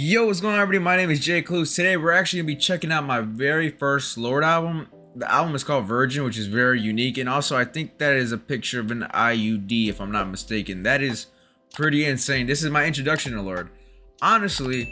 Yo, what's going on, everybody? My name is Jay Clues. Today we're actually gonna be checking out my very first Lorde album. The album is called Virgin, which is very unique, and also I think that is a picture of an IUD, if I'm not mistaken. That is pretty insane. This is my introduction to Lorde. Honestly,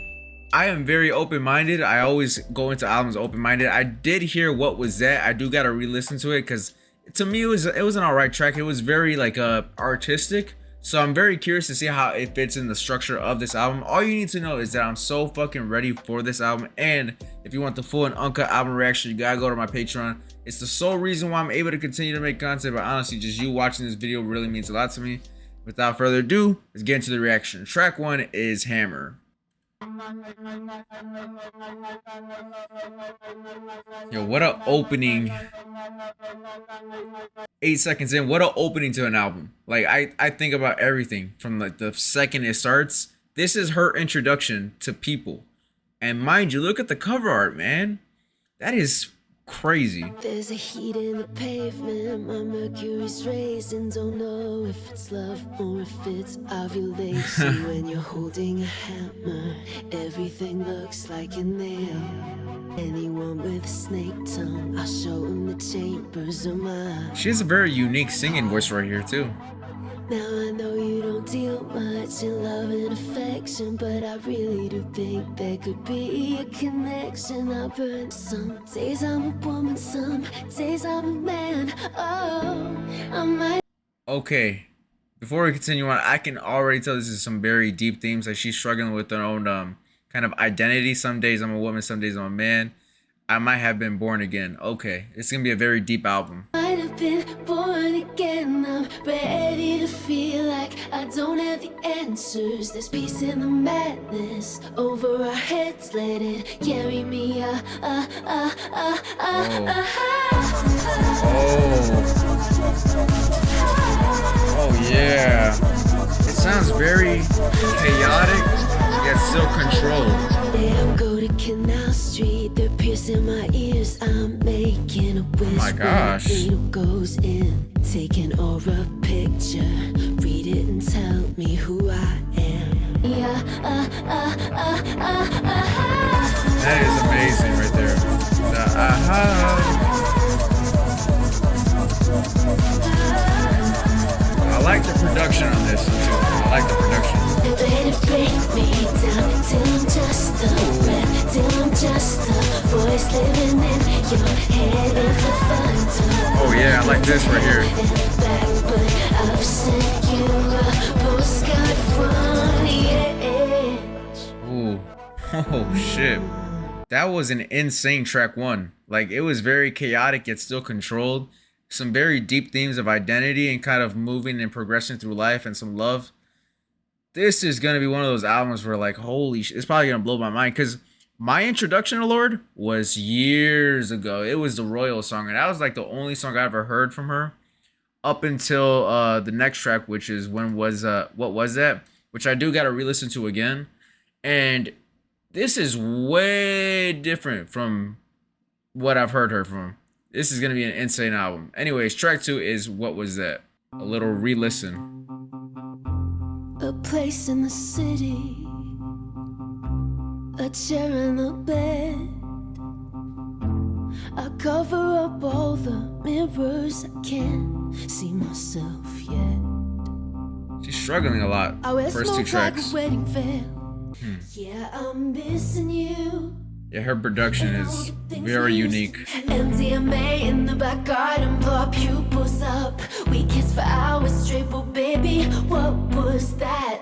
I am very open-minded. I always go into albums open-minded. I did hear What Was That. I do gotta re-listen to it because to me it was an alright track. It was very like artistic. So I'm very curious to see how it fits in the structure of this album. All you need to know is that I'm so fucking ready for this album. And if you want the full and uncut album reaction, you gotta go to my Patreon. It's the sole reason why I'm able to continue to make content. But honestly, just you watching this video really means a lot to me. Without further ado, let's get into the reaction. Track 1 is Hammer. Yo, what a opening. 8 seconds in, what a opening to an album. Like I think about everything from like the second it starts. This is her introduction to people. And mind you, look at the cover art, man. That is crazy. There's a heat in the pavement, my mercury's raising. Don't know if it's love or if it's ovulation. When you're holding a hammer, everything looks like a nail. Anyone with a snake tongue, I'll show them the chambers of mine. She has a very unique singing voice right here too. Now I know you don't deal much in love and affection, but I really do think there could be a connection. I burn some days I'm a woman, some days I'm a man. Oh, I might. Okay, before we continue on, I can already tell this is some very deep themes. Like she's struggling with her own kind of identity. Some days I'm a woman, some days I'm a man. I might have been born again. Okay, it's gonna be a very deep album. Might have been born again. I'm ready to feel like I don't have the answers. There's peace in the madness. Over our heads, let it carry me. Oh yeah. It sounds very chaotic, yet still controlled. Damn, go to Canal Street, they're piercing my ears. I'm making a wish. Oh my gosh. Needle goes in, taking or a picture. Read it and tell me who I am. Yeah, That is amazing right there. I like the production on this too. I like the production. Let it break me down till I'm just a breath, till I'm just a voice living in your head. It's a thunder. Oh yeah, I like this right here. But I've sent you a postcard from the edge. Ooh. Oh shit. That was an insane track 1. Like it was very chaotic yet still controlled. Some very deep themes of identity and kind of moving and progressing through life and some love. This is going to be one of those albums where like, holy shit, it's probably going to blow my mind because my introduction to Lorde was years ago. It was the Royal song, and that was like the only song I ever heard from her up until the next track, which is What Was That, which I do got to re-listen to again. And this is way different from what I've heard her from. This is going to be an insane album. Anyways, track 2 is What Was That? A little re-listen. A place in the city, a chair and a bed. I cover up all the mirrors, I can't see myself yet. She's struggling a lot. First 2 tracks. Yeah, I'm missing you. Yeah, her production is very unique. MDMA in the back garden, blow our pupils up. We kiss for hours straight, but baby, what was that?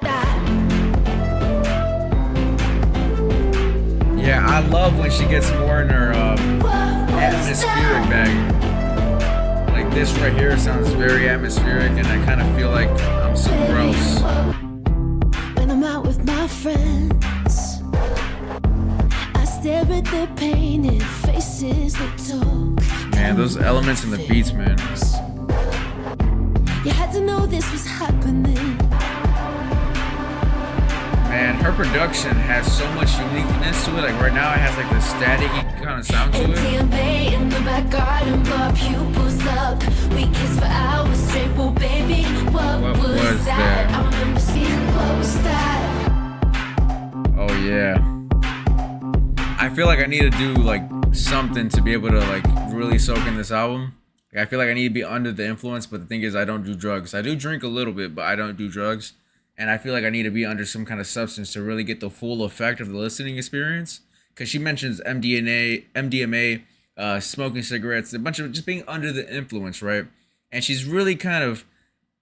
Yeah, I love when she gets more in her atmospheric bag. Like this right here sounds very atmospheric, and I kind of feel like I'm somewhere else. When I'm out with my friends, stare at their painted faces that talk. Man, those elements in the beats, man. You had to know this was happening. Man, her production has so much uniqueness to it. Like right now, it has like the staticky kind of sound to it. MDMA in the back garden, blow our pupils up. We kiss for hours straight, well, baby, what was that? I remember seeing what was that. Oh yeah. feel like I need to do like something to be able to like really soak in this album. Like, I feel like I need to be under the influence, but the thing is I don't do drugs. I do drink a little bit, but I don't do drugs. And I feel like I need to be under some kind of substance to really get the full effect of the listening experience. Because she mentions MDMA, smoking cigarettes, a bunch of just being under the influence, right? And she's really kind of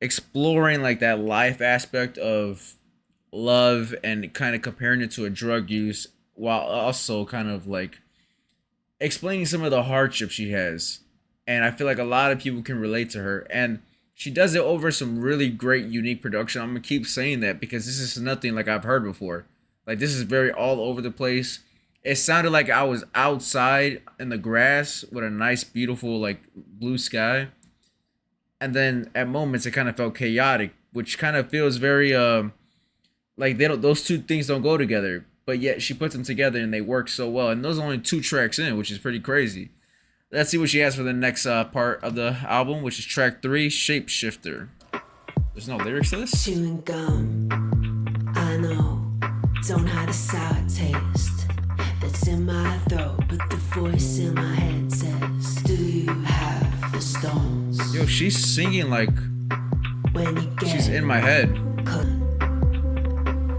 exploring like that life aspect of love and kind of comparing it to a drug use, while also kind of like explaining some of the hardships she has. And I feel like a lot of people can relate to her. And she does it over some really great, unique production. I'm going to keep saying that because this is nothing like I've heard before. Like, this is very all over the place. It sounded like I was outside in the grass with a nice, beautiful, like, blue sky. And then at moments, it kind of felt chaotic, which kind of feels very, like, those two things don't go together. But yet, she puts them together and they work so well. And those are only 2 tracks in, which is pretty crazy. Let's see what she has for the next part of the album, which is track 3, Shapeshifter. There's no lyrics to this? Chewing gum, I know, don't have a sour taste that's in my throat, but the voice in my head says, do you have the stones? Yo, she's singing like when you get she's in my head. Oh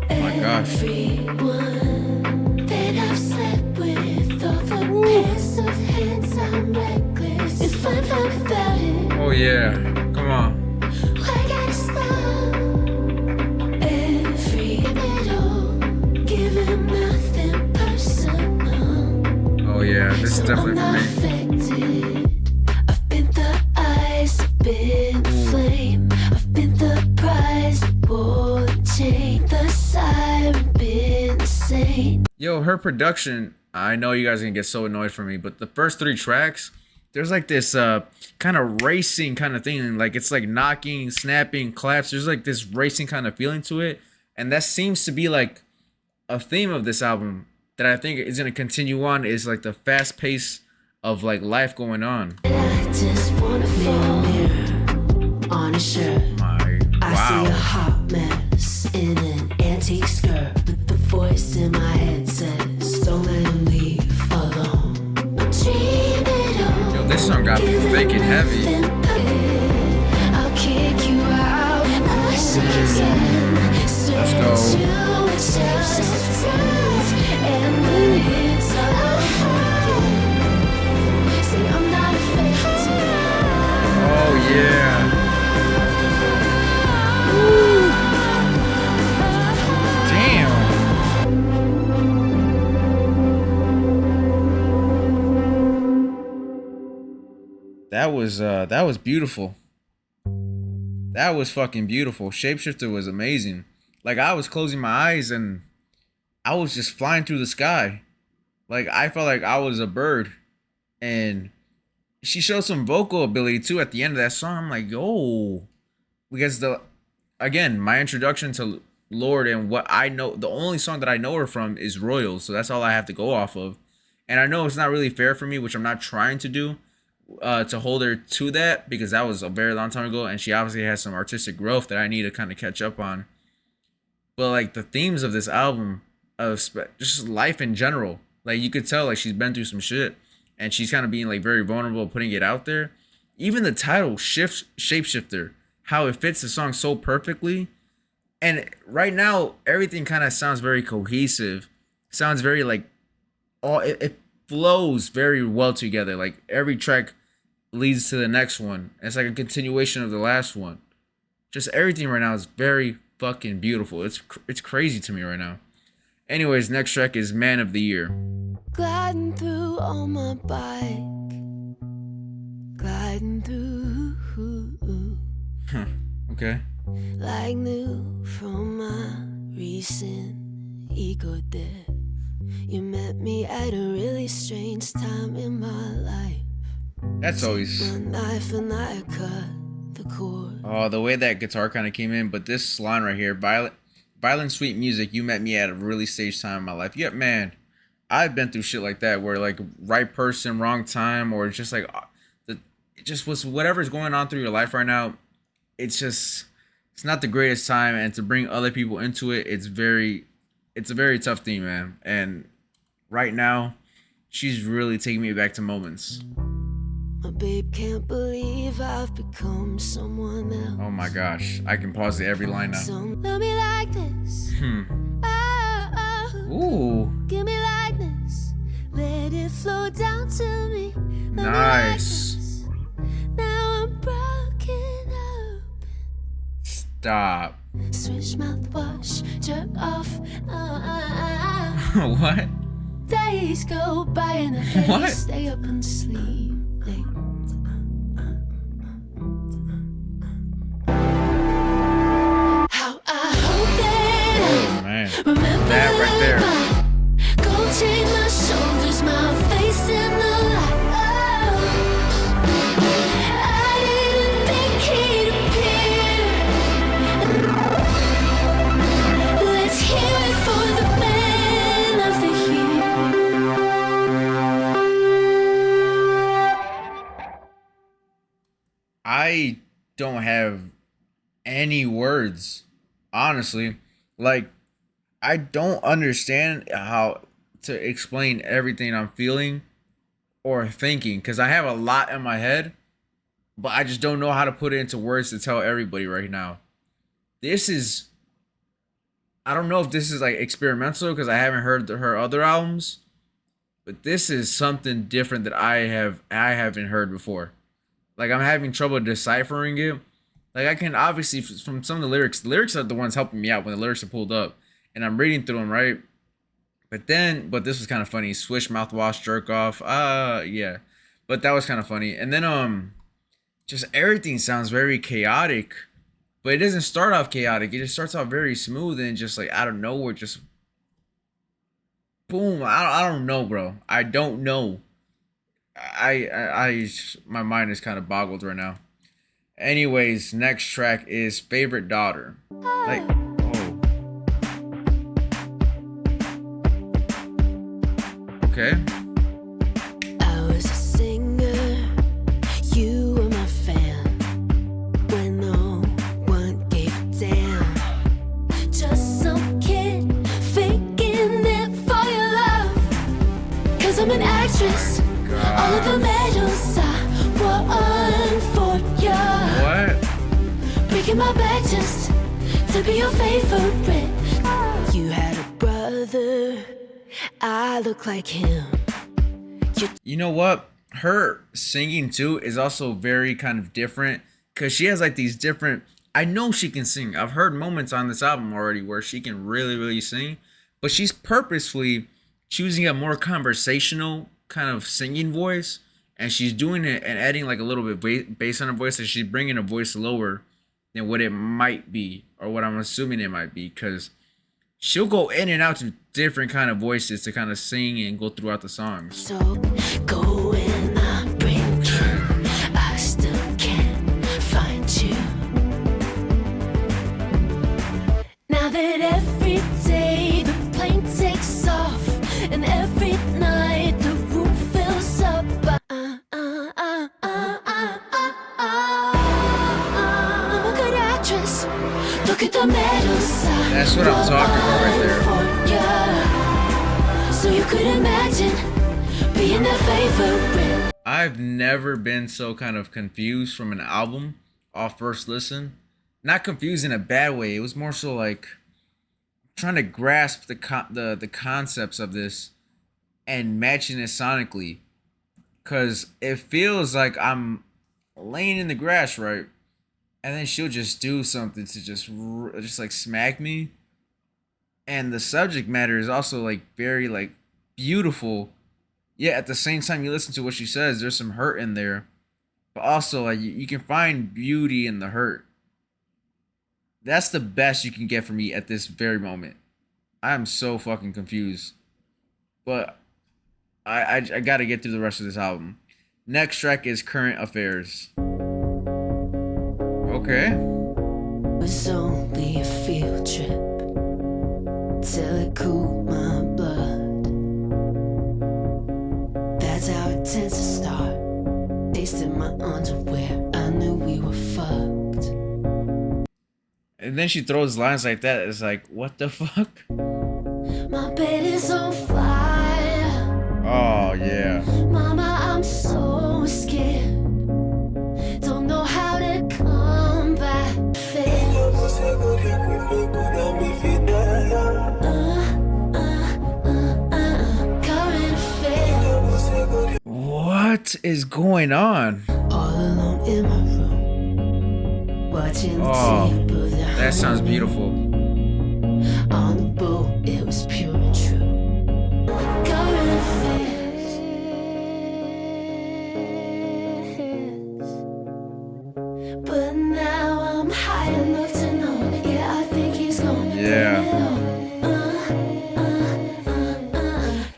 my gosh. Everyone that I've slept with, all the pairs of hands I'm reckless. If I'm fine without it, oh yeah, come on. I gotta stop. Every middle, giving nothing personal. Oh yeah, this is definitely for me. Affected. I've been the eyes, I've been the flame, I've been the prize, the ball and chain, the siren, been the same. Yo, her production, I know you guys are gonna get so annoyed for me, but the first 3 tracks, there's like this kind of racing kind of thing. Like, it's like knocking, snapping, claps. There's like this racing kind of feeling to it. And that seems to be like a theme of this album that I think is gonna continue on, is like the fast pace of like life going on. I just wanna fall on a shirt. My I see a wow. hot mess in an antique skirt, but the voice in my head says, don't let him leave alone. Dream it on. Yo, this song got me thinking heavy. I'll kick you out. Let's go. And when it's all say I'm not affected. Oh yeah. Damn. That was beautiful. That was fucking beautiful. Shapeshifter was amazing. Like, I was closing my eyes and I was just flying through the sky. Like, I felt like I was a bird. And she showed some vocal ability too at the end of that song. I'm like, yo, because again, my introduction to Lorde and what I know, the only song that I know her from is Royals, so that's all I have to go off of. And I know it's not really fair for me, which I'm not trying to do, to hold her to that, because that was a very long time ago, and she obviously has some artistic growth that I need to kind of catch up on. But like the themes of this album, of just life in general, like you could tell like she's been through some shit, and she's kind of being like very vulnerable, putting it out there. Even the title, Shapeshifter, how it fits the song so perfectly. And right now, everything kind of sounds very cohesive. Sounds very like, it flows very well together. Like every track leads to the next one. It's like a continuation of the last one. Just everything right now is very fucking beautiful. It's crazy to me right now. Anyways, next track is Man of the Year. Gliding through on my bike, gliding through, Okay. like new from my recent ego death. You met me at a really strange time in my life. That's always. My knife and I cut the cord. Oh, the way that guitar kind of came in, but this line right here, violent sweet music. You met me at a really stage time in my life. Yeah, man, I've been through shit like that, where like right person, wrong time, or just like it just was whatever's going on through your life right now. It's not the greatest time, and to bring other people into it, it's a very tough thing, man. And right now, She's really taking me back to moments. My babe can't believe I've become someone else. Oh my gosh, I can pause it every line now. Some love me like this. Ooh. Give me like this. Let it flow down to me. Nice. Now I'm broken up. Stop. Swish mouthwash, jerk off. What? Days go by and I What? stay up and sleep late. How I hope that Oh man. remember That right there. Go change my shoulders, my face in the light. I didn't think he'd appear. Let's hear it for the man of the year. I don't have any words, honestly. Like, I don't understand how to explain everything I'm feeling or thinking, because I have a lot in my head, but I just don't know how to put it into words to tell everybody right now. This is, I don't know if this is like experimental because I haven't heard her other albums, but this is something different that I haven't heard before. Like, I'm having trouble deciphering it. Like, I can obviously, from some of the lyrics are the ones helping me out when the lyrics are pulled up. And I'm reading through them, right? But this was kind of funny. Swish, mouthwash, jerk off. Yeah. But that was kind of funny. And then, just everything sounds very chaotic. But it doesn't start off chaotic. It just starts off very smooth and just like out of nowhere, just boom. I don't know, bro. I don't know. My mind is kind of boggled right now. Anyways, next track is Favorite Daughter. Like, oh. Okay. I was a singer, you were my fan. When no one gave a damn. Just some kid faking it for your love. 'Cause I'm an actress. All of the medals I won for you. What? Breaking my back just to be your favorite. You had a brother, I look like him. You know what? Her singing too is also very kind of different because she has like these different. I know she can sing. I've heard moments on this album already where she can really, really sing, but she's purposefully choosing a more conversational kind of singing voice, and she's doing it and adding like a little bit bass on her voice, and she's bringing her voice lower than what it might be or what I'm assuming it might be, because she'll go in and out to different kind of voices to kind of sing and go throughout the songs. So go in, I'm breaking. I still can't find you. Now that every day the plane takes off and every night the room fills up. I'm a good actress. Look at the medals. That's what I'm talking about right there. So you could imagine being the favorite. I've never been so kind of confused from an album off first listen. Not confused in a bad way. It was more so like trying to grasp the concepts of this and matching it sonically, cause it feels like I'm laying in the grass, right, and then she'll just do something to just like smack me, and the subject matter is also like very like beautiful. Yeah, at the same time you listen to what she says, there's some hurt in there, but also like you can find beauty in the hurt. That's the best you can get from me at this very moment. I am so fucking confused, but I gotta get through the rest of this album. Next track is Current Affairs. Okay. It was only a field trip till it cooled my blood. That's how it tends to start. Tasting my underwear, I knew we were fucked. And then she throws lines like that. It's like, what the fuck? My bed is on fire. Oh yeah. What is going on? All alone in my room, watching the tip of the that sounds beautiful. On the boat, it was pure and true. Current affairs. But now I'm high enough to know. Yeah, I think he's gonna Yeah.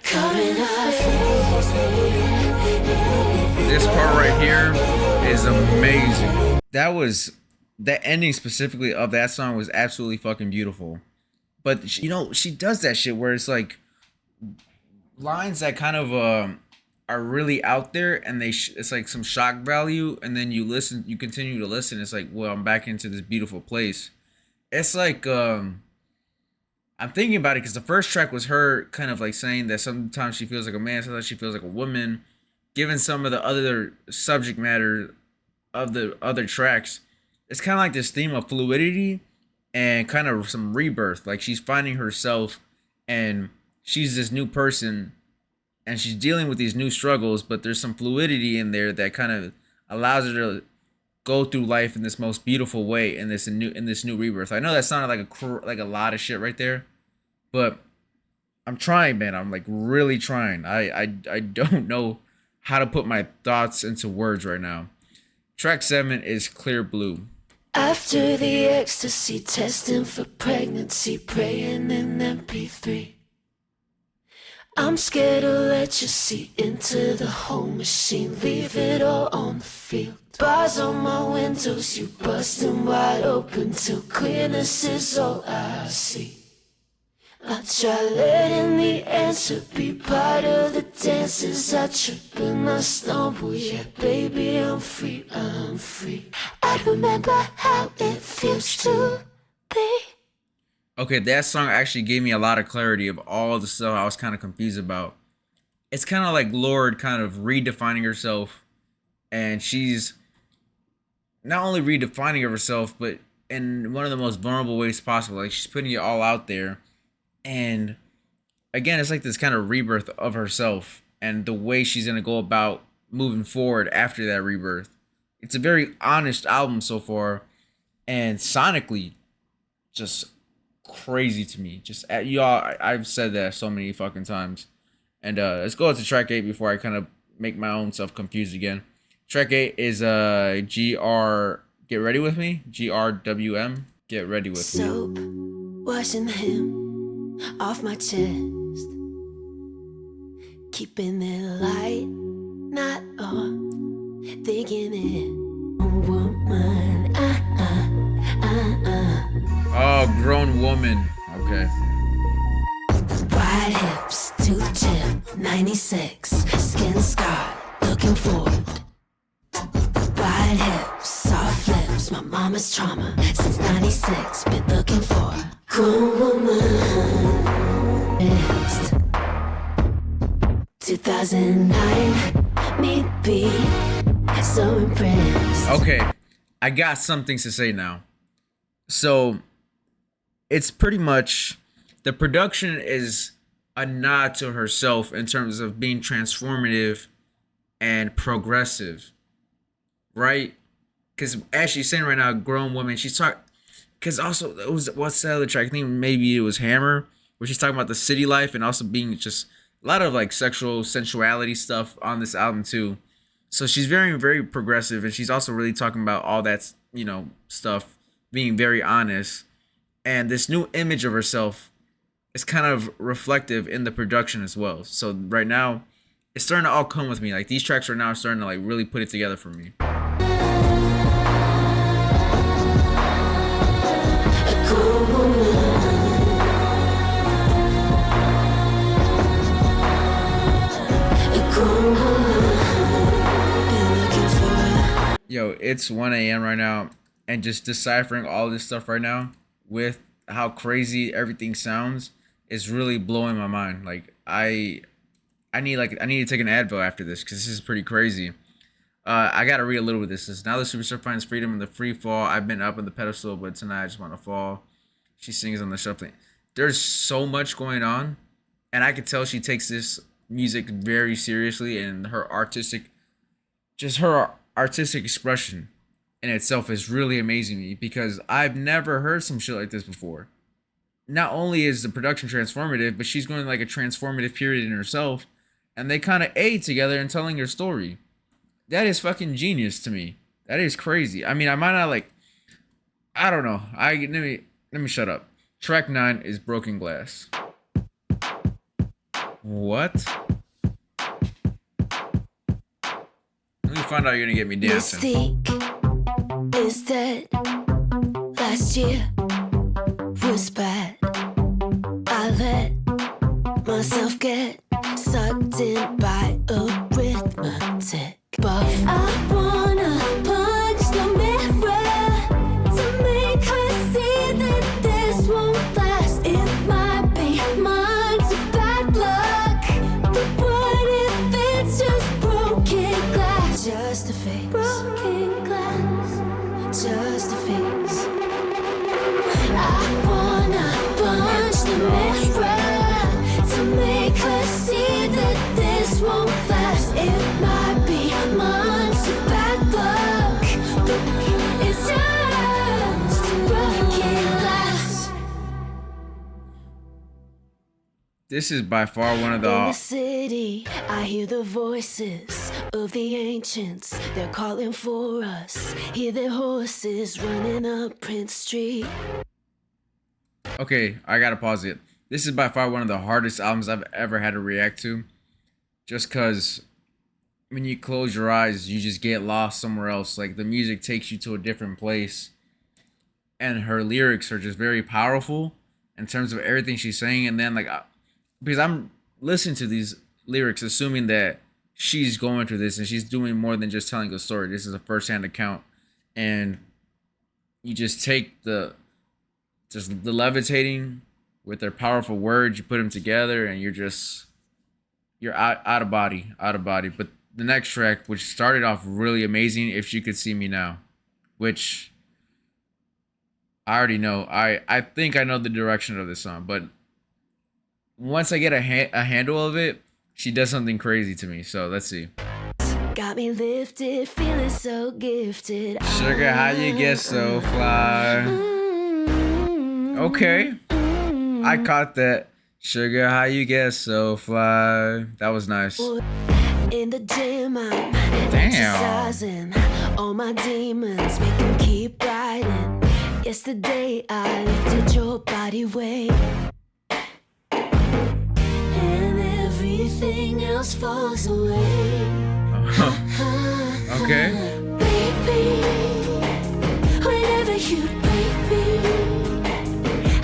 Current affairs. This part right here is amazing. That ending specifically of that song was absolutely fucking beautiful. But you know, she does that shit where it's like lines that kind of are really out there, and it's like some shock value, and then you continue to listen. It's like, well, I'm back into this beautiful place. It's like I'm thinking about it because the first track was her kind of like saying that sometimes she feels like a man, sometimes she feels like a woman. Given some of the other subject matter of the other tracks, it's kind of like this theme of fluidity and kind of some rebirth. Like she's finding herself and she's this new person and she's dealing with these new struggles, but there's some fluidity in there that kind of allows her to go through life in this most beautiful way in this new rebirth. I know that sounded like a lot of shit right there, but I'm trying, man. I'm like really trying. I don't know how to put my thoughts into words right now. Track 7 is Clear Blue. After the ecstasy, testing for pregnancy, praying in MP3. I'm scared to let you see into the whole machine, leave it all on the field. Bars on my windows, you busting wide open till clearness is all I see. I try letting the answer be part of the dances. I trip and I stumble, yeah, baby, I'm free, I'm free. I remember how it feels to be. Okay, that song actually gave me a lot of clarity of all the stuff I was kind of confused about. It's kind of like Lorde kind of redefining herself, and she's not only redefining herself, but in one of the most vulnerable ways possible. Like she's putting it all out there. And again, it's like this kind of rebirth of herself and the way she's going to go about moving forward after that rebirth. It's a very honest album so far, and sonically just crazy to me. Just y'all, I've said that so many fucking times. And let's go to track 8 before I kind of make my own self confused again. Track 8 is GR Get Ready With Me, GRWM, Get Ready With Me. Soap, washing him off my chest, keeping it light, not on, thinking it a woman. Oh, grown woman. Okay. Wide hips to the gym, 96, skin scarred, looking forward. Wide hips, soft lips, my mama's trauma since 96, been looking for a grown woman. 2009, me be so impressed. Okay, I got some things to say now. So, it's pretty much, the production is a nod to herself in terms of being transformative and progressive, right? Because as she's saying right now, grown woman, she's talking, because also, what's the other track? I think maybe it was Hammer, where she's talking about the city life and also being just a lot of like sexual sensuality stuff on this album too. So she's very, very progressive, and she's also really talking about all that, you know, stuff, being very honest. And this new image of herself is kind of reflective in the production as well. So right now, it's starting to all come with me. Like these tracks right now are starting to like really put it together for me. Yo, it's 1 a.m. right now, and just deciphering all this stuff right now with how crazy everything sounds is really blowing my mind. Like I need to take an Advil after this because this is pretty crazy. I gotta read a little bit of this. It says, now the superstar finds freedom in the free fall. I've been up on the pedestal, but tonight I just want to fall. She sings on the shuffling. There's so much going on, and I could tell she takes this music very seriously, and her artistic just her artistic expression in itself is really amazing to me because I've never heard some shit like this before. Not only is the production transformative, but she's going like a transformative period in herself, and they kind of aid together in telling her story. That is fucking genius to me. That is crazy. I mean, I might not like. I don't know. Let me shut up. Track 9 is Broken Glass. What? Let me find out you're gonna get me dancing. Mystique is dead. Last year was bad. I let myself get sucked in by arithmetic. But I wanna punch the mirror to make her see that this won't last. It might be months of bad luck, but what if it's just broken glass? Just a phase. Broken glass. Just a phase. I wanna punch the mirror to make her see that this won't last. It might be months of bad luck, but it's just broken glass. This is by far one of In the the. city, I hear the voices of the ancients. They're calling for us. Hear their horses running up Prince Street. Okay, I gotta pause it. This is by far one of the hardest albums I've ever had to react to. Just cause when you close your eyes, you just get lost somewhere else. Like the music takes you to a different place. And her lyrics are just very powerful in terms of everything she's saying. And then because I'm listening to these lyrics assuming that she's going through this and she's doing more than just telling a story. This is a first-hand account. And you just take the levitating with their powerful words, you put them together, and you're out of body. But the next track, which started off really amazing, If She Could See Me Now, which I already know. I think I know the direction of this song, but once I get a handle of it, she does something crazy to me. So let's see. Got me lifted, feeling so gifted. Sugar, how you get so fly? Okay, I caught that. Sugar, how you get so fly? That was nice. In the gym, I'm exercising. All my demons make them keep riding. Yesterday, I lifted your body weight, and everything else falls away. Okay. Baby, whenever you break me,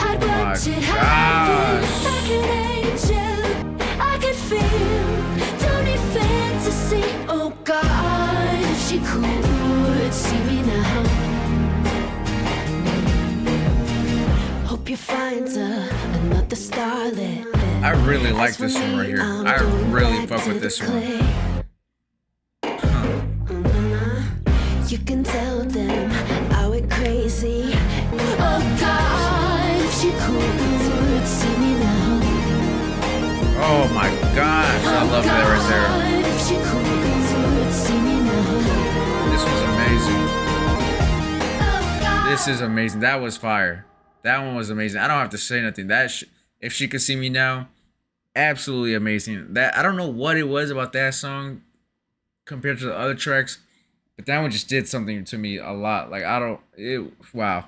I'd watch it happen like an angel. I can feel, don't need fantasy. Oh God, if she could see me now. Hope you find another starlet. I really like this one right here. I really fuck with this one. You can tell them I went crazy. Oh God, if she could see me now. Oh my gosh, I love that right there. If she could see me now. This was amazing. This is amazing. That was fire. That one was amazing. I don't have to say nothing. If She Could See Me Now, absolutely amazing. That I don't know what it was about that song compared to the other tracks, but that one just did something to me a lot. Like wow.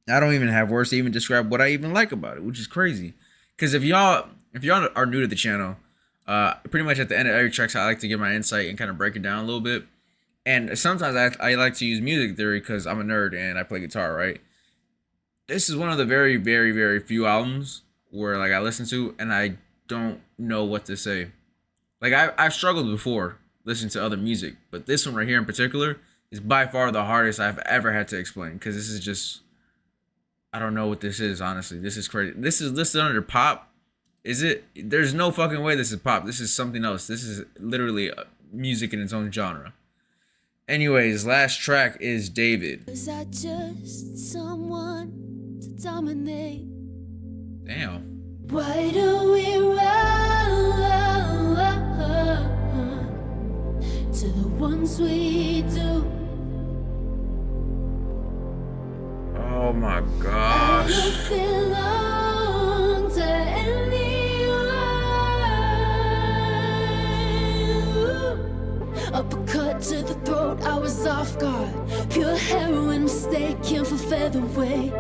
I don't even have words to even describe what I even like about it, which is crazy. Because if y'all are new to the channel, pretty much at the end of every track, I like to give my insight and kind of break it down a little bit. And sometimes I like to use music theory because I'm a nerd and I play guitar, right? This is one of the very, very, very few albums where like I listen to and I don't know what to say. Like I've struggled before listening to other music, but this one right here in particular is by far the hardest I've ever had to explain because this is just, I don't know what this is, honestly. This is crazy. This is listed under pop. Is it? There's no fucking way this is pop. This is something else. This is literally music in its own genre. Anyways, last track is David. Was I just someone to dominate? Damn. Why do we run to the ones to the throat, I was off guard. Pure heroin mistaken for featherweight.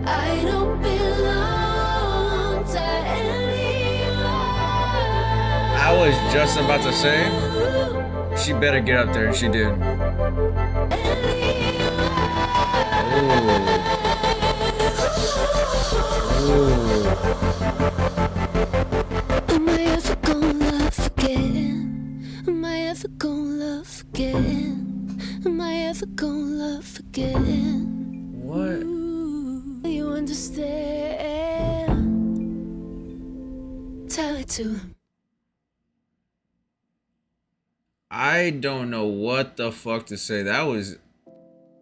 I don't belong to anyone. I was just about to say, she better get up there, and she did. Ooh. Am I ever gonna love again? Am I ever gonna love again? Am I ever gonna love again? What? You understand? Tell it to him. I don't know what the fuck to say. That was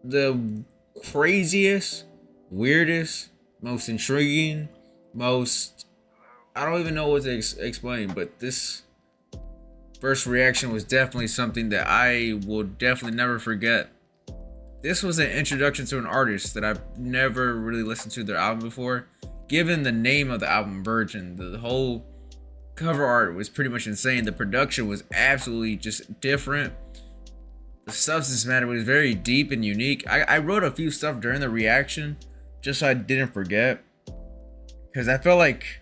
the craziest, weirdest, most intriguing, most... I don't even know what to explain, but this first reaction was definitely something that I will definitely never forget. This was an introduction to an artist that I've never really listened to their album before. Given the name of the album, Virgin, the whole cover art was pretty much insane. The production was absolutely just different. The substance matter was very deep and unique. I wrote a few stuff during the reaction just so I didn't forget, because I felt like,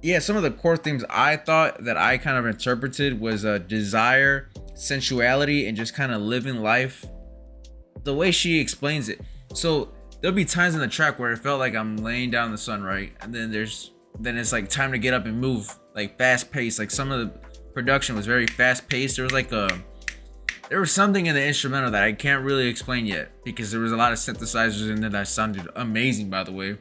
yeah, some of the core themes I thought that I kind of interpreted was desire, sensuality, and just kind of living life. The way she explains it. So there'll be times in the track where it felt like I'm laying down in the sun, right? And then it's like time to get up and move, like fast paced. Like some of the production was very fast paced. There was something in the instrumental that I can't really explain yet, because there was a lot of synthesizers in there that sounded amazing, by the way.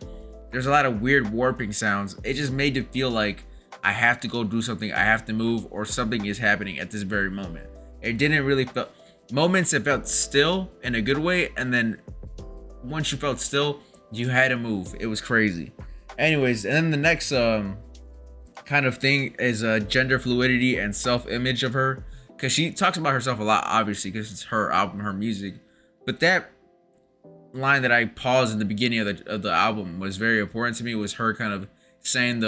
There's a lot of weird warping sounds. It just made it feel like I have to go do something, I have to move, or something is happening at this very moment. It didn't really feel... Moments it felt still in a good way, and then once you felt still, you had to move. It was crazy. Anyways, and then the next kind of thing is gender fluidity and self-image of her, because she talks about herself a lot, obviously, because it's her album, her music. But that line that I paused in the beginning of the album was very important to me. Was her kind of saying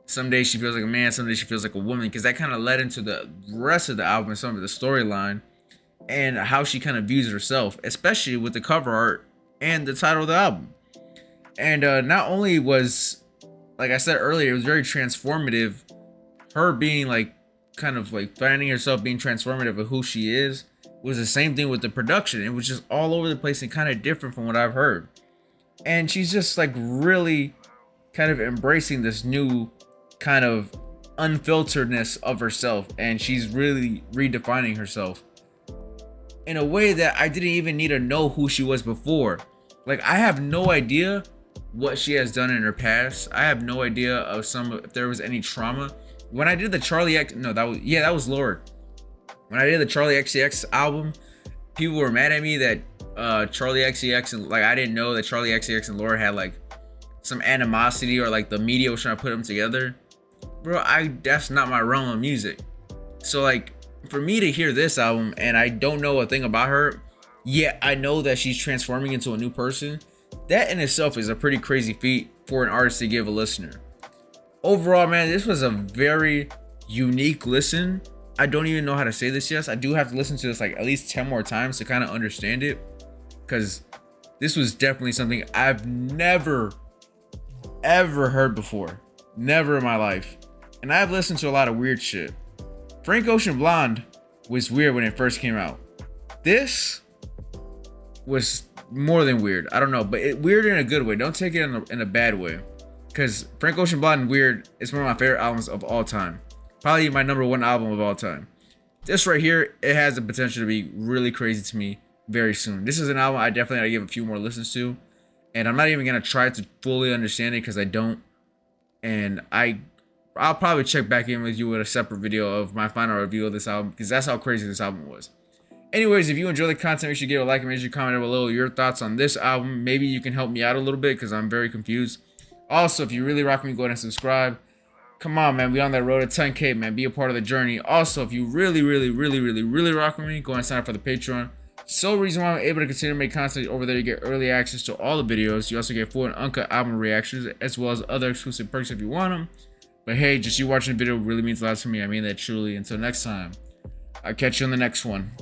some days she feels like a man, some days she feels like a woman, because that kind of led into the rest of the album and some of the storyline and how she kind of views herself, especially with the cover art and the title of the album. And not only was, like I said earlier, it was very transformative, her being like kind of like finding herself being transformative of who she is, was the same thing with the production. It was just all over the place and kind of different from what I've heard. And she's just like really kind of embracing this new kind of unfilteredness of herself, and she's really redefining herself in a way that I didn't even need to know who she was before. Like, I have no idea what she has done in her past. I have no idea of if there was any trauma. When I did the that was Lorde. When I did the Charlie XCX album, people were mad at me that Charlie XCX and like I didn't know that Charlie XCX and Lorde had like some animosity, or like the media was trying to put them together. Bro, that's not my realm of music. So like, for me to hear this album and I don't know a thing about her, yet I know that she's transforming into a new person, that in itself is a pretty crazy feat for an artist to give a listener. Overall, man, this was a very unique listen. I don't even know how to say this yet. I do have to listen to this like at least 10 more times to kind of understand it, because this was definitely something I've never ever heard before. Never in my life. And I've listened to a lot of weird shit. Frank Ocean Blonde was weird when it first came out. This was more than weird. I don't know, but weird in a good way. Don't take it in a bad way. Because Frank Ocean Blonde and Weird is one of my favorite albums of all time. Probably my #1 album of all time. This right here, it has the potential to be really crazy to me very soon. This is an album I definitely gotta give a few more listens to. And I'm not even gonna try to fully understand it, because I don't. And I'll probably check back in with you with a separate video of my final review of this album, because that's how crazy this album was. Anyways, if you enjoy the content, make sure you give a like and make sure you comment down below your thoughts on this album. Maybe you can help me out a little bit, because I'm very confused. Also, if you really rock me, go ahead and subscribe. Come on, man. We on that road to 10K, man. Be a part of the journey. Also, if you really rock with me, go and sign up for the Patreon. Sole reason why I'm able to continue to make content over there. You get early access to all the videos. You also get full and uncut album reactions, as well as other exclusive perks if you want them. But hey, just you watching the video really means a lot to me. I mean that truly. Until next time, I'll catch you on the next one.